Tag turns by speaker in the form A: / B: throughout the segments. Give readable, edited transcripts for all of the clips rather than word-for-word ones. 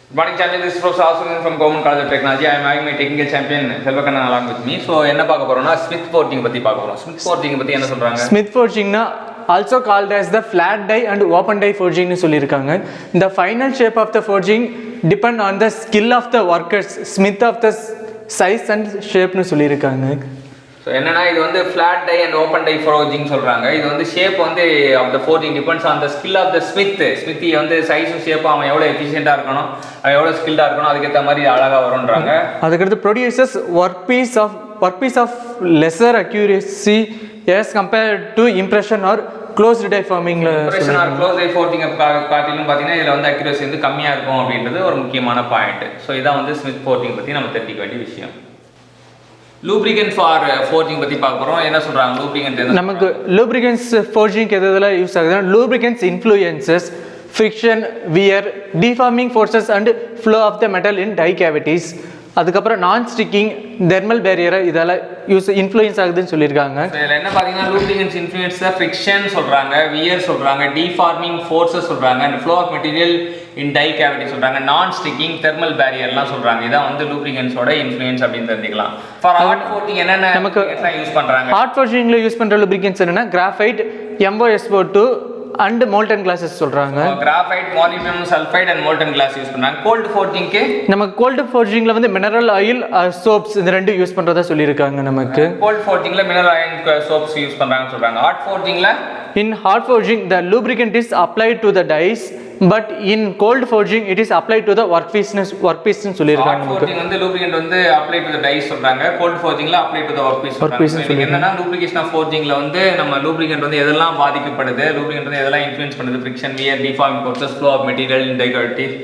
A: Good morning, champion. This is Professor Asuran from Government College of Technology. I am having my technical champion Selvakannan along with me. So, என்ன பார்க்க போறோம்னா Smith forging பத்தி பார்க்க போறோம். Smith forging பத்தி என்ன சொல்றாங்க?
B: Smith forging na also called as the flat die and open die forging னு சொல்லிருக்காங்க. The final shape of the forging depend on the skill of the workers, smith of the size and shape னு சொல்லிருக்காங்க.
A: So என்னன்னா இது வந்து flat die and open die forging சொல்கிறாங்க. இது வந்து ஷேப் வந்து of the forging depends on the skill of the smithy வந்து சைஸும் ஷேப்பும் அவன் எவ்வளோ எஃபிஷியண்டாக இருக்கணும், அவன் எவ்வளோ ஸ்கில்டாக இருக்கணும், அதுக்கேற்ற மாதிரி அழகாக வரும்ன்றாங்க.
B: அதுக்கடுத்து produces work piece of lesser accuracy as compared to impression or closed die forming
A: impression or closed die forging காட்டிலும் பார்த்தீங்கன்னா இதில் வந்து அக்யூரேசி வந்து கம்மியாக இருக்கும் அப்படின்றது ஒரு முக்கியமான பாயிண்ட். ஸோ இதான் வந்து ஸ்மித் ஃபோர்ஜிங் பற்றி நம்ம தெரிஞ்சிக்க வேண்டிய விஷயம். லூப்ரிகன்ட் ஃபார் ஃபோர்ஜிங் பற்றி பார்க்க போகிறோம். என்ன சொல்கிறாங்க லூப்ரிகன்ட்? நமக்கு
B: லூப்ரிகன்ட்ஸ் ஃபோர்ஜிங் எதெல்லாம் யூஸ் ஆகுதுன்னா lubricants influences friction, wear, deforming forces and flow of the metal in die cavities. அதுக்கப்புறம் நான் ஸ்டிக்கிங், தெர்மல் பேரியர் இதெல்லாம் இன்ஃப்ளூயன்ஸ் ஆகுதுன்னு சொல்லியிருக்காங்க.
A: இதில் என்ன பார்த்தீங்கன்னா லூப்ரிகன்ட்ஸ் இன்ஃப்ளூயன்ஸ் ஃப்ரிக்ஷன் சொல்கிறாங்க, வியர் சொல்கிறாங்க, டிஃபார்மிங் ஃபோர்ஸஸ் சொல்கிறாங்க, and flow of material in die cavity சொல்கிறாங்க, நான் ஸ்டிக்கிங், தெர்மல் பேரியர்லாம் சொல்கிறாங்க. இதான் வந்து லூப்ரிகன்ட்ஸோட இன்ஃப்ளூயன்ஸ் அப்படின்னு தெரிஞ்சுக்கலாம். ஃபார் ஹாட் ஃபோர்ஜிங் என்னென்ன நமக்கு யூஸ் பண்ணுறாங்க?
B: ஹாட் ஃபோர்ஜிங்கில் யூஸ் பண்ணுற லூப்ரிகன்ட்ஸ் என்னென்னா graphite, MOSO2 and molten glasses சொல்றாங்க.
A: Graphite, molybdenum sulphide and molten glass use பண்றாங்க. கோல்ட் ஃபோர்ஜிங்க்கு
B: நம்ம கோல்ட் ஃபோர்ஜிங்ல வந்து மினரல் ஆயில், சோப்ஸ் இந்த ரெண்டு யூஸ் பண்றதா சொல்லிருக்காங்க. நமக்கு
A: கோல்ட் ஃபோர்ஜிங்ல மினரல் ஆயில், சோப்ஸ் யூஸ் பண்றாங்கன்னு சொல்றாங்க. ஹாட் ஃபோர்ஜிங்ல
B: in hot forging the lubricant is applied to the dies, but in cold forging it is applied to the workpiece னு சொல்லிருக்காங்க.
A: hot forging வந்து lubricant வந்து apply to the dies சொல்றாங்க, cold forgingல apply to the workpiece சொல்றாங்க. என்னன்னா lubrication of forgingல வந்து நம்ம lubricant வந்து எதெல்லாம் பாதிக்கப்படுது, lubricant வந்து எதெல்லாம் இன்ஃப்ளூயன்ஸ் பண்ணுது, friction, wear, deforming forces, flow of material in die cavities,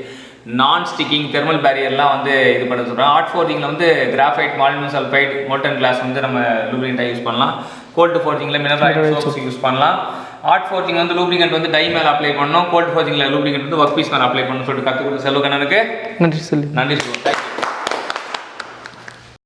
A: non sticking, thermal பேரியர்லாம் வந்து இது பண்ண சொல்றாங்க. ஹாட் ஃபோர்ஜிங்ல வந்து graphite, molybdenum sulphide, molten glass வந்து நம்ம lubricant யூஸ் பண்ணலாம். கோல்ட் ஃபோர்ஜிங்ல மினரல் ஆயில், சோப்ஸ் யூஸ் பண்ணலாம். ஹாட் ஃபோர்ஜிங் வந்து லூப்ரிகன்ட் வந்து டை மேல அப்ளை பண்ணனும், கோல்ட் ஃபோர்ஜிங்ல லூப்ரிகன்ட் வந்து ஒர்க் பீஸ் மேல அப்ளை பண்ணனும் சொல்லிட்டு கத்து கொடுத்த செல்வகண்ணனுக்கு
B: நன்றி சொல்லி.
A: நன்றி சொல்லுங்க.